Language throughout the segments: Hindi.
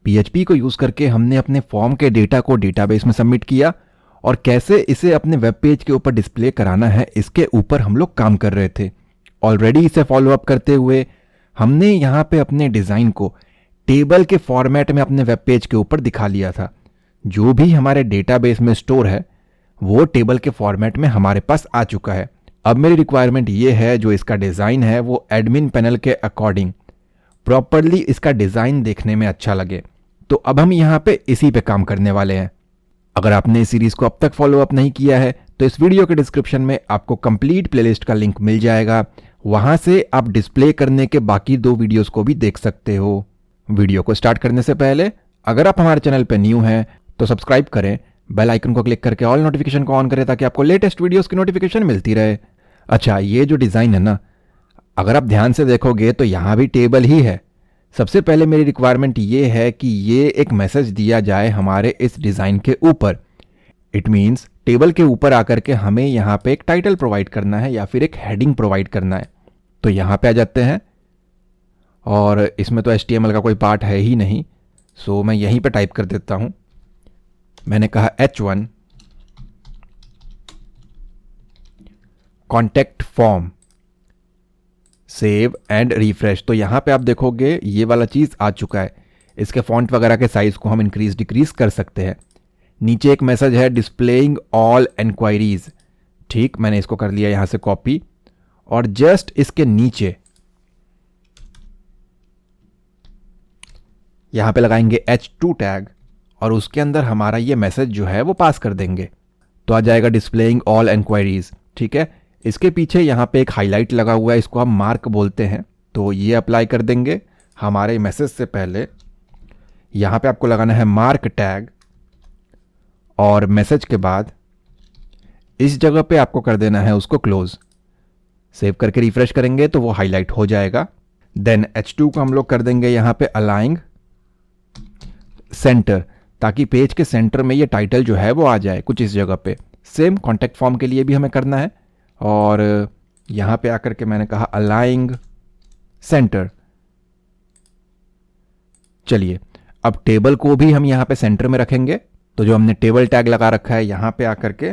PHP को यूज़ करके हमने अपने फॉर्म के डेटा को डेटाबेस में सबमिट किया और कैसे इसे अपने वेब पेज के ऊपर डिस्प्ले कराना है इसके ऊपर हम लोग काम कर रहे थे। ऑलरेडी इसे फॉलो अप करते हुए हमने यहाँ पे अपने डिज़ाइन को टेबल के फॉर्मेट में अपने वेब पेज के ऊपर दिखा लिया था। जो भी हमारे डेटाबेस में स्टोर है वो टेबल के फॉर्मेट में हमारे पास आ चुका है। अब मेरी रिक्वायरमेंट ये है जो इसका डिज़ाइन है वो एडमिन पैनल के अकॉर्डिंग प्रॉपरली इसका डिज़ाइन देखने में अच्छा लगे। तो अब हम यहाँ पे इसी पे काम करने वाले हैं। अगर आपने इस सीरीज़ को अब तक फॉलो अप नहीं किया है तो इस वीडियो के डिस्क्रिप्शन में आपको कंप्लीट प्लेलिस्ट का लिंक मिल जाएगा। वहाँ से आप डिस्प्ले करने के बाकी 2 वीडियोस को भी देख सकते हो। वीडियो को स्टार्ट करने से पहले अगर आप हमारे चैनल पर न्यू हैं तो सब्सक्राइब करें, बेल आइकन को क्लिक करके ऑल नोटिफिकेशन को ऑन करें ताकि आपको लेटेस्ट वीडियोस की नोटिफिकेशन मिलती रहे। अच्छा, ये जो डिज़ाइन है ना, अगर आप ध्यान से देखोगे तो यहाँ भी टेबल ही है। सबसे पहले मेरी रिक्वायरमेंट ये है कि ये एक मैसेज दिया जाए हमारे इस डिज़ाइन के ऊपर। इट मीन्स टेबल के ऊपर आकर के हमें यहाँ पे एक टाइटल प्रोवाइड करना है या फिर एक हेडिंग प्रोवाइड करना है। तो यहाँ पे आ जाते हैं और इसमें तो HTML का कोई पार्ट है ही नहीं, सो मैं यहीं पे टाइप कर देता हूँ। मैंने कहा H1 contact form, save and refresh. तो यहाँ पे आप देखोगे ये वाला चीज़ आ चुका है। इसके फॉन्ट वगैरह के साइज को हम इंक्रीज डिक्रीज कर सकते हैं। नीचे एक मैसेज है डिस्प्लेइंग ऑल एनक्वायरीज। ठीक, मैंने इसको कर लिया यहाँ से कॉपी और जस्ट इसके नीचे यहाँ पे लगाएंगे H2 टैग और उसके अंदर हमारा ये मैसेज जो है वो पास कर देंगे। तो आ जाएगा डिस्प्लेइंग ऑल एनक्वायरीज। ठीक है, इसके पीछे यहाँ पे एक हाईलाइट लगा हुआ है, इसको हम मार्क बोलते हैं। तो ये अप्लाई कर देंगे हमारे मैसेज से पहले। यहाँ पे आपको लगाना है मार्क टैग और मैसेज के बाद इस जगह पे आपको कर देना है उसको क्लोज। सेव करके रिफ्रेश करेंगे तो वो हाईलाइट हो जाएगा। देन H2 को हम लोग कर देंगे यहाँ पे अलाइंग सेंटर, ताकि पेज के सेंटर में ये टाइटल जो है वो आ जाए कुछ इस जगह पे। सेम कॉन्टेक्ट फॉर्म के लिए भी हमें करना है और यहाँ पे आकर के मैंने कहा अलाइंग सेंटर। चलिए, अब टेबल को भी हम यहाँ पे सेंटर में रखेंगे। तो जो हमने टेबल टैग लगा रखा है यहाँ पे आकर के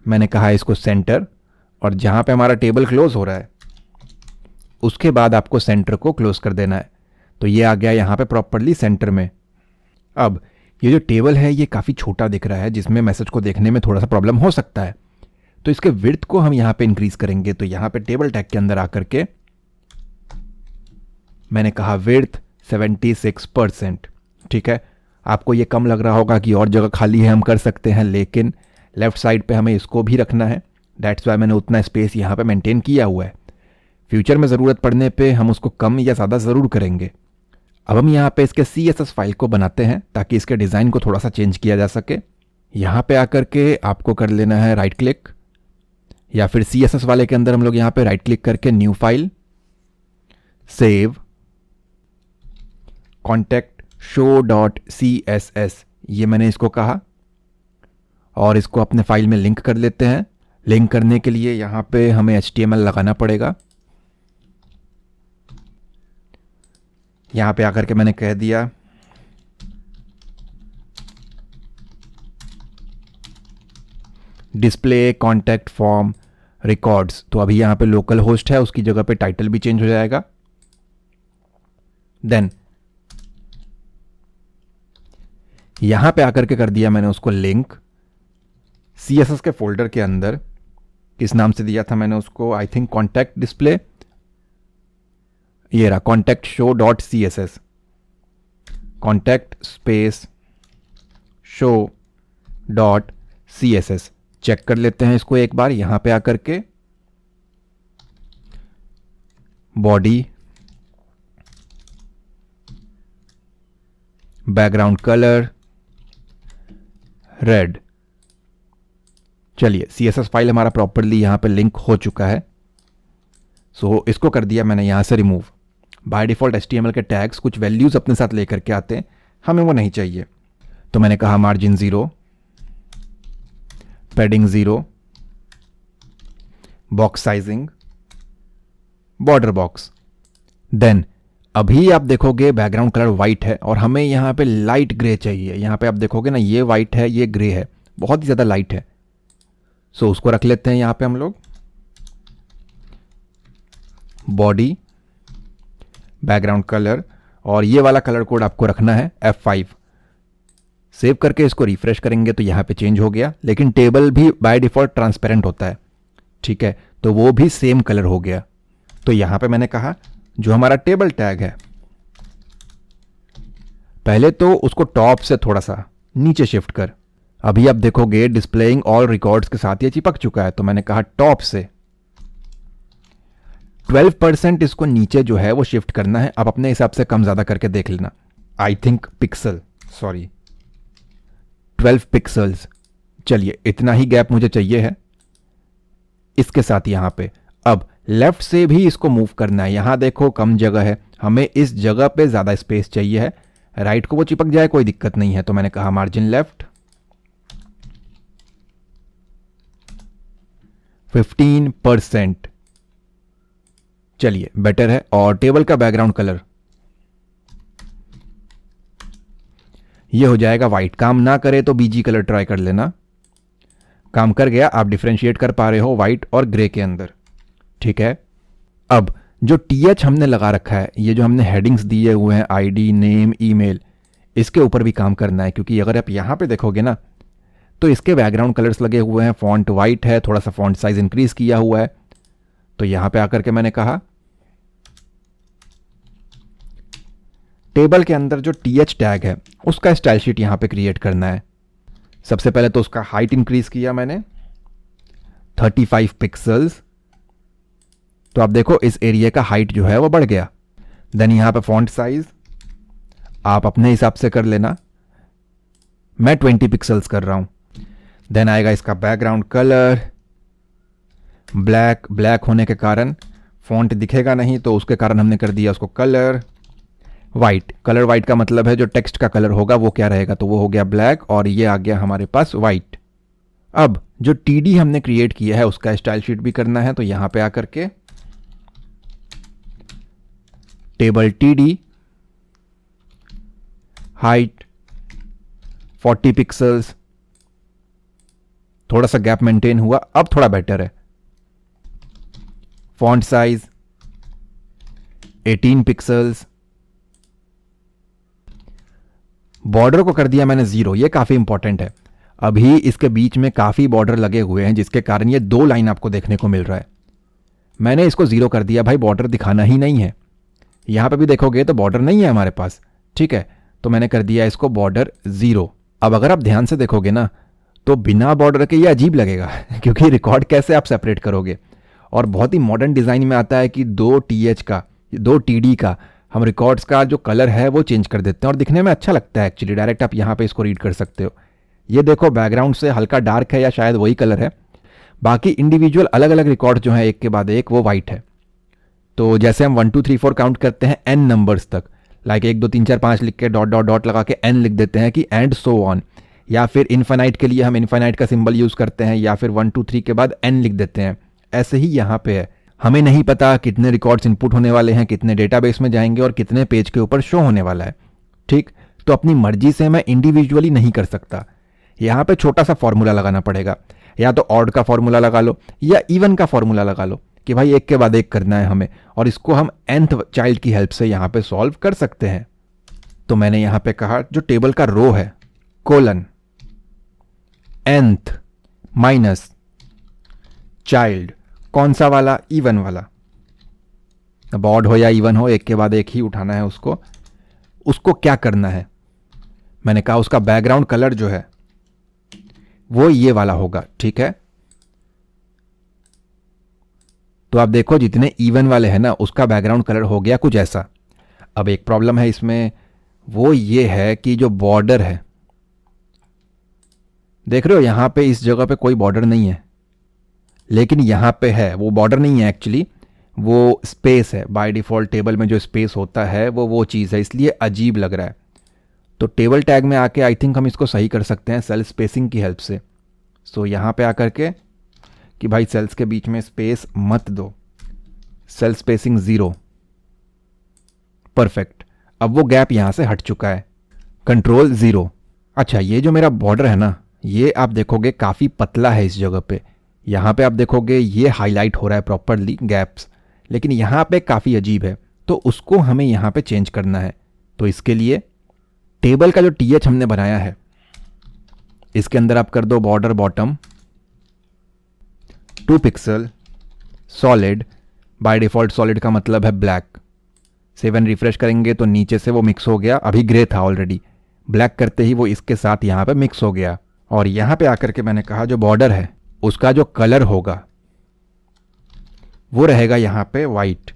मैंने कहा इसको सेंटर, और जहाँ पे हमारा टेबल क्लोज हो रहा है उसके बाद आपको सेंटर को क्लोज कर देना है। तो ये आ गया यहाँ पे प्रॉपरली सेंटर में। अब ये जो टेबल है ये काफ़ी छोटा दिख रहा है, जिसमें मैसेज को देखने में थोड़ा सा प्रॉब्लम हो सकता है। तो इसके विड्थ को हम यहाँ पे इंक्रीज करेंगे। तो यहाँ पे टेबल टैग के अंदर आकर के मैंने कहा विड्थ 76%। ठीक है, आपको ये कम लग रहा होगा कि और जगह खाली है, हम कर सकते हैं, लेकिन लेफ्ट साइड पे हमें इसको भी रखना है। दैट्स वाई मैंने उतना स्पेस यहाँ पे मेंटेन किया हुआ है। फ्यूचर में ज़रूरत पड़ने पे हम उसको कम या ज़्यादा ज़रूर करेंगे। अब हम यहाँ पे इसके CSS फाइल को बनाते हैं ताकि इसके डिज़ाइन को थोड़ा सा चेंज किया जा सके। यहाँ पे आकर के आपको कर लेना है राइट क्लिक, या फिर CSS वाले के अंदर हम लोग यहाँ पे राइट क्लिक करके new file, save contact show.css, ये मैंने इसको कहा और इसको अपने फाइल में लिंक कर लेते हैं। लिंक करने के लिए यहाँ पे हमें HTML लगाना पड़ेगा। यहाँ पे आकर के मैंने कह दिया डिस्प्ले कॉन्टैक्ट फॉर्म रिकॉर्ड्स। तो अभी यहाँ पे लोकल होस्ट है, उसकी जगह पे टाइटल भी चेंज हो जाएगा। देन यहाँ पे आकर के कर दिया मैंने उसको लिंक CSS के फोल्डर के अंदर। किस नाम से दिया था मैंने उसको, आई थिंक कॉन्टैक्ट डिस्प्ले, ये रहा contact show.css, contact space show.css। Check कर लेते हैं इसको एक बार। यहाँ पे आकर के बॉडी, बैकग्राउंड कलर रेड। चलिए, CSS फाइल हमारा प्रॉपरली यहाँ पे लिंक हो चुका है। सो इसको कर दिया मैंने यहाँ से रिमूव। बाय डिफ़ॉल्ट HTML के टैग्स कुछ वैल्यूज़ अपने साथ लेकर के आते हैं, हमें वो नहीं चाहिए। तो मैंने कहा margin 0, padding 0, box sizing, border box. Then अभी आप देखोगे बैकग्राउंड कलर वाइट है और हमें यहाँ पे लाइट ग्रे चाहिए। यहाँ पे आप देखोगे ना, ये वाइट है, ये ग्रे है, बहुत ही ज़्यादा लाइट है। सो उसको रख लेते हैं यहाँ पे हम लोग, बॉडी बैकग्राउंड कलर, और ये वाला कलर कोड आपको रखना है F5। सेव करके इसको रिफ्रेश करेंगे तो यहाँ पे चेंज हो गया, लेकिन टेबल भी बाय डिफ़ॉल्ट ट्रांसपेरेंट होता है, ठीक है, तो वो भी सेम कलर हो गया। तो यहाँ पे मैंने कहा जो हमारा टेबल टैग है, पहले तो उसको टॉप से थोड़ा सा नीचे शिफ्ट कर। अभी आप देखोगे डिस्प्लेइंग ऑल रिकॉर्ड्स के साथ ये चिपक चुका है, तो मैंने कहा टॉप से 12% इसको नीचे जो है वो शिफ्ट करना है। अब अपने हिसाब से कम ज़्यादा करके देख लेना। I think pixel, sorry 12 pixels. चलिए इतना ही गैप मुझे चाहिए है इसके साथ यहाँ पे। अब लेफ्ट से भी इसको मूव करना है। यहाँ देखो कम जगह है, हमें इस जगह पे ज़्यादा स्पेस चाहिए है। राइट को वो चिपक जाए कोई दिक्कत नहीं है, तो मैंने कहा मार्जिन लेफ्ट 15%। चलिए बेटर है। और टेबल का बैकग्राउंड कलर ये हो जाएगा वाइट। काम ना करे तो बीजी कलर ट्राई कर लेना। काम कर गया, आप डिफ्रेंशिएट कर पा रहे हो वाइट और ग्रे के अंदर, ठीक है। अब जो TH हमने लगा रखा है, ये जो हमने हेडिंग्स दिए हुए हैं ID, नेम, ईमेल, इसके ऊपर भी काम करना है, क्योंकि अगर आप यहाँ पे देखोगे ना तो इसके बैकग्राउंड कलर्स लगे हुए हैं, फॉन्ट वाइट है, थोड़ा सा फॉन्ट साइज इंक्रीज किया हुआ है। तो यहाँ पे आकर के मैंने कहा टेबल के अंदर जो TH टैग है उसका स्टाइल शीट यहाँ पे क्रिएट करना है। सबसे पहले तो उसका हाइट इंक्रीज किया मैंने 35 पिक्सल्स, तो आप देखो इस एरिया का हाइट जो है वो बढ़ गया। देन यहाँ पे फॉन्ट साइज आप अपने हिसाब से कर लेना, मैं 20 पिक्सल्स कर रहा हूँ। देन आएगा इसका बैकग्राउंड कलर ब्लैक। ब्लैक होने के कारण फॉन्ट दिखेगा नहीं, तो उसके कारण हमने कर दिया उसको कलर वाइट। कलर वाइट का मतलब है जो टेक्स्ट का कलर होगा वो क्या रहेगा, तो वो हो गया ब्लैक, और ये आ गया हमारे पास वाइट। अब जो TD हमने क्रिएट किया है उसका स्टाइल शीट भी करना है, तो यहां पे आकर के टेबल TD हाइट 40 पिक्सल्स, थोड़ा सा गैप मेंटेन हुआ, अब थोड़ा बेटर है। Font size 18 pixels. बॉर्डर को कर दिया मैंने 0, ये काफ़ी इंपॉर्टेंट है। अभी इसके बीच में काफ़ी बॉर्डर लगे हुए हैं, जिसके कारण ये 2 लाइन आपको देखने को मिल रहा है। मैंने इसको 0 कर दिया, भाई बॉर्डर दिखाना ही नहीं है। यहाँ पे भी देखोगे तो बॉर्डर नहीं है हमारे पास, ठीक है, तो मैंने कर दिया इसको बॉर्डर 0। अब अगर आप ध्यान से देखोगे ना तो बिना बॉर्डर के ये अजीब लगेगा क्योंकि रिकॉर्ड कैसे आप सेपरेट करोगे। और बहुत ही मॉडर्न डिज़ाइन में आता है कि 2 TH का 2 TD का हम रिकॉर्ड्स का जो कलर है वो चेंज कर देते हैं, और दिखने में अच्छा लगता है एक्चुअली। डायरेक्ट आप यहाँ पे इसको रीड कर सकते हो। ये देखो बैकग्राउंड से हल्का डार्क है या शायद वही कलर है, बाकी इंडिविजुअल अलग अलग रिकॉर्ड जो है एक के बाद एक वो वाइट है। तो जैसे हम 1 2 3 4 काउंट करते हैं n नंबर्स तक, लाइक 1 2 3 4 5 लिख के डॉट डॉट डॉट लगा के n लिख देते हैं कि एंड सो ऑन, या फिर इन्फाइनाइट के लिए हम इन्फाइनाइट का सिंबल यूज़ करते हैं, या फिर 1 2 3 के बाद n लिख देते हैं। ऐसे ही यहाँ पे है, हमें नहीं पता कितने रिकॉर्ड्स इनपुट होने वाले हैं, कितने डेटाबेस में जाएंगे और कितने पेज के ऊपर शो होने वाला है, ठीक। तो अपनी मर्जी से मैं इंडिविजुअली नहीं कर सकता। यहाँ पे छोटा सा फॉर्मूला लगाना पड़ेगा, या तो ऑड का फॉर्मूला लगा लो या इवन का फॉर्मूला लगा लो कि भाई एक के बाद एक करना है हमें, और इसको हम nth चाइल्ड की हेल्प से यहाँ पे सॉल्व कर सकते हैं। तो मैंने यहाँ पे कहा जो टेबल का रो है कोलन nth माइनस चाइल्ड, कौन सा वाला, इवन वाला। अब ऑड हो या इवन हो, एक के बाद एक ही उठाना है उसको। उसको क्या करना है, मैंने कहा उसका बैकग्राउंड कलर जो है वो ये वाला होगा, ठीक है। तो आप देखो जितने इवन वाले हैं ना उसका बैकग्राउंड कलर हो गया कुछ ऐसा। अब एक प्रॉब्लम है इसमें, वो ये है कि जो बॉर्डर है, देख रहे हो यहां पे इस जगह पे कोई बॉर्डर नहीं है, लेकिन यहां पे है। वो बॉर्डर नहीं है एक्चुअली, वो स्पेस है। बाय डिफॉल्ट टेबल में जो स्पेस होता है वो चीज़ है, इसलिए अजीब लग रहा है। तो टेबल टैग में आके आई थिंक हम इसको सही कर सकते हैं सेल स्पेसिंग की हेल्प से। सो यहाँ पे आकर के कि भाई सेल्स के बीच में स्पेस मत दो, सेल स्पेसिंग 0, परफेक्ट, अब वो गैप यहाँ से हट चुका है। कंट्रोल 0। अच्छा, ये जो मेरा बॉर्डर है ना, ये आप देखोगे काफ़ी पतला है इस जगह पे। यहाँ पे आप देखोगे ये हाईलाइट हो रहा है प्रॉपरली गैप्स, लेकिन यहाँ पे काफ़ी अजीब है, तो उसको हमें यहाँ पे चेंज करना है। तो इसके लिए टेबल का जो TH हमने बनाया है, इसके अंदर आप कर दो border bottom 2 pixel solid. By default solid का मतलब है ब्लैक। सेव एंड रिफ्रेश करेंगे तो नीचे से वो मिक्स हो गया, अभी ग्रे था ऑलरेडी, ब्लैक करते ही वो इसके साथ यहाँ पे मिक्स हो गया। और यहाँ पे आकर के मैंने कहा जो बॉर्डर है उसका जो कलर होगा वो रहेगा यहाँ पे वाइट।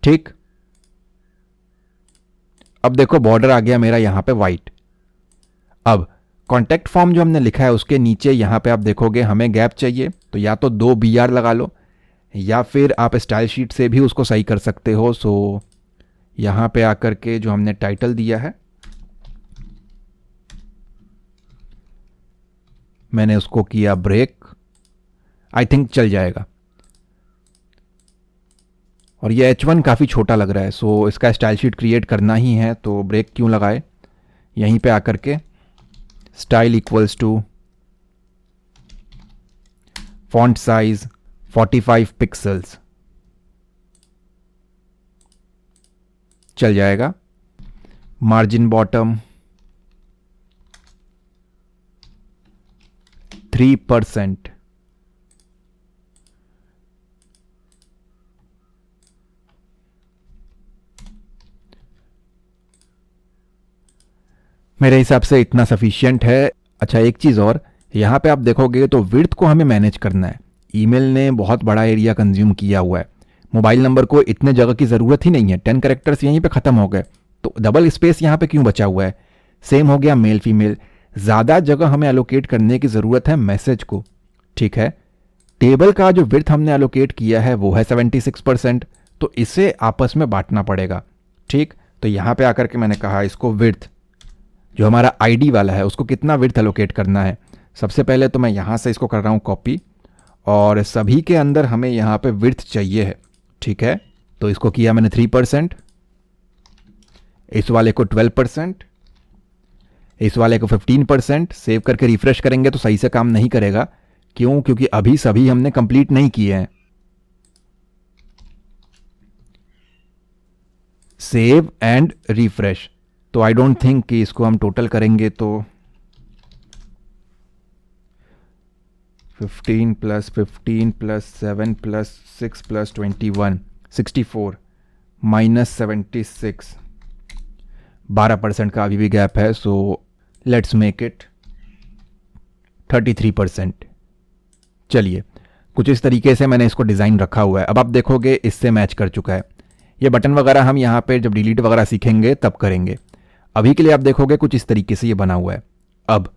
ठीक, अब देखो बॉर्डर आ गया मेरा यहाँ पे वाइट। अब कॉन्टैक्ट फॉर्म जो हमने लिखा है उसके नीचे यहाँ पे आप देखोगे हमें गैप चाहिए, तो या तो 2 BR लगा लो या फिर आप स्टाइल शीट से भी उसको सही कर सकते हो। सो यहाँ पे आकर के जो हमने टाइटल दिया है मैंने उसको किया ब्रेक, आई थिंक चल जाएगा। और ये H1 काफ़ी छोटा लग रहा है, सो इसका स्टाइल शीट क्रिएट करना ही है, तो ब्रेक क्यों लगाए। यहीं पे आकर के style equals to font size 45 pixels, चल जाएगा। Margin bottom 3%। मेरे हिसाब से इतना सफिशिएंट है। अच्छा, एक चीज़ और, यहाँ पे आप देखोगे तो विड्थ को हमें मैनेज करना है। ईमेल ने बहुत बड़ा एरिया कंज्यूम किया हुआ है, मोबाइल नंबर को इतने जगह की ज़रूरत ही नहीं है, 10 कैरेक्टर्स यहीं पे ख़त्म हो गए, तो डबल स्पेस यहाँ पे क्यों बचा हुआ है। सेम हो गया मेल फीमेल, ज़्यादा जगह हमें एलोकेट करने की ज़रूरत है मैसेज को। ठीक है, टेबल का जो विड्थ हमने एलोकेट किया है वो है 76%, तो इसे आपस में बांटना पड़ेगा। ठीक, तो यहाँ पे आकर के मैंने कहा इसको विड्थ जो हमारा आईडी वाला है उसको कितना विड्थ एलोकेट करना है। सबसे पहले तो मैं यहाँ से इसको कर रहा हूँ कॉपी, और सभी के अंदर हमें यहाँ पे विड्थ चाहिए है। ठीक है, तो इसको किया मैंने 3%, इस वाले को 12%, इस वाले को 15%। सेव करके रिफ्रेश करेंगे तो सही से काम नहीं करेगा। क्यों? क्योंकि अभी सभी हमने कंप्लीट नहीं किए हैं। सेव एंड रिफ्रेश, तो आई डोंट थिंक कि इसको हम टोटल करेंगे तो 15 + 15 + 7 + 6 + 21 64 -76, 12% का अभी भी गैप है। So let's make it 33%। चलिए, कुछ इस तरीके से मैंने इसको डिज़ाइन रखा हुआ है। अब आप देखोगे इससे मैच कर चुका है। ये बटन वगैरह हम यहाँ पे जब डिलीट वगैरह सीखेंगे तब करेंगे। अभी के लिए आप देखोगे कुछ इस तरीके से ये बना हुआ है। अब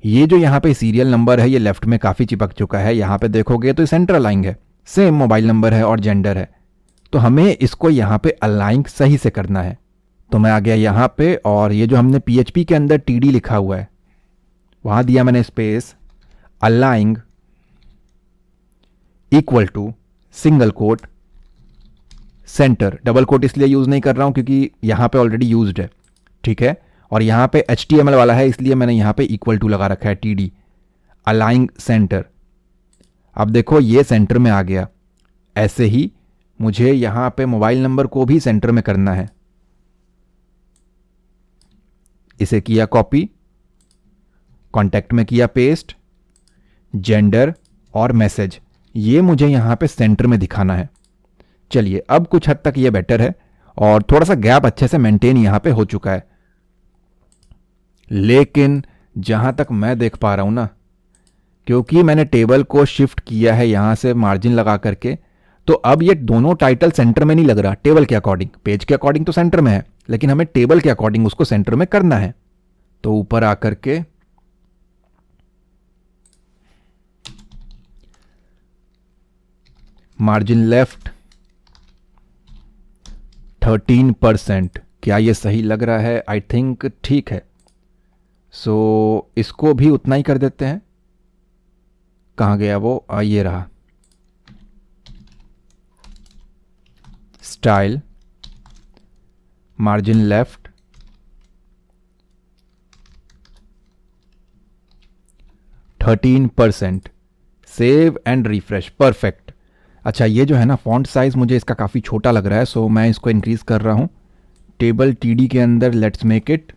ये जो यहाँ पे सीरियल नंबर है ये लेफ्ट में काफ़ी चिपक चुका है, यहाँ पे देखोगे तो सेंटर अलाइंग है, सेम मोबाइल नंबर है और जेंडर है, तो हमें इसको यहाँ पे अलाइंग सही से करना है। तो मैं आ गया यहाँ पे, और ये जो हमने PHP के अंदर TD लिखा हुआ है वहाँ दिया मैंने स्पेस, अलाइंग equal to single quote center. Double quote इसलिए यूज़ नहीं कर रहा हूँ क्योंकि यहाँ पे ऑलरेडी यूज्ड है। ठीक है, और यहाँ पे HTML वाला है इसलिए मैंने यहाँ पे इक्वल टू लगा रखा है TD, अलाइंग सेंटर। अब देखो ये सेंटर में आ गया। ऐसे ही मुझे यहाँ पे मोबाइल नंबर को भी सेंटर में करना है। इसे किया कॉपी, कॉन्टैक्ट में किया पेस्ट, जेंडर और मैसेज ये मुझे यहाँ पे सेंटर में दिखाना है। चलिए, अब कुछ हद तक ये बेटर है और थोड़ा सा गैप अच्छे से मेंटेन यहाँ पे हो चुका है। लेकिन जहाँ तक मैं देख पा रहा हूँ ना, क्योंकि मैंने टेबल को शिफ्ट किया है यहाँ से मार्जिन लगा करके, तो अब ये दोनों टाइटल सेंटर में नहीं लग रहा। टेबल के अकॉर्डिंग, पेज के अकॉर्डिंग तो सेंटर में है, लेकिन हमें टेबल के अकॉर्डिंग उसको सेंटर में करना है। तो ऊपर आकर के मार्जिन लेफ्ट 13%। क्या ये सही लग रहा है? आई थिंक ठीक है। सो इसको भी उतना ही कर देते हैं। कहाँ गया वो? ये रहा। Style margin left, 13%, save and refresh, perfect. अच्छा, ये जो है ना फॉन्ट साइज मुझे इसका काफ़ी छोटा लग रहा है, सो मैं इसको इंक्रीज कर रहा हूँ। टेबल टीडी के अंदर लेट्स मेक इट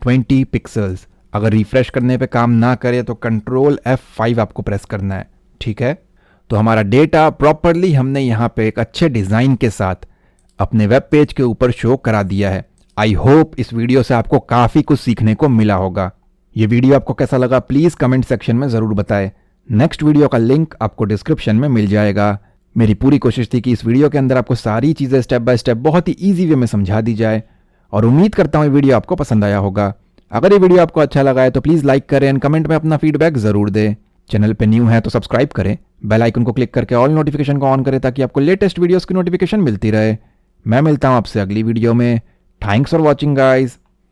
20 पिक्सल्स। अगर रिफ्रेश करने पे काम ना करे तो कंट्रोल F5 आपको प्रेस करना है, ठीक है। तो हमारा डेटा प्रॉपरली हमने यहाँ पे एक अच्छे डिज़ाइन के साथ अपने वेब पेज के ऊपर शो करा दिया है। आई होप इस वीडियो से आपको काफ़ी कुछ सीखने को मिला होगा। ये वीडियो आपको कैसा लगा प्लीज़ कमेंट सेक्शन में ज़रूर बताएं। नेक्स्ट वीडियो का लिंक आपको डिस्क्रिप्शन में मिल जाएगा। मेरी पूरी कोशिश थी कि इस वीडियो के अंदर आपको सारी चीज़ें स्टेप बाय स्टेप बहुत ही ईजी वे में समझा दी जाए, और उम्मीद करता हूँ ये वीडियो आपको पसंद आया होगा। अगर ये वीडियो आपको अच्छा लगा है तो प्लीज़ लाइक करें एंड कमेंट में अपना फीडबैक ज़रूर दें। चैनल पे न्यू है तो सब्सक्राइब करें, बेल आइकन को क्लिक करके ऑल नोटिफिकेशन को ऑन करें ताकि आपको लेटेस्ट वीडियोस की नोटिफिकेशन मिलती रहे। मैं मिलता हूँ आपसे अगली वीडियो में। Thanks for watching guys.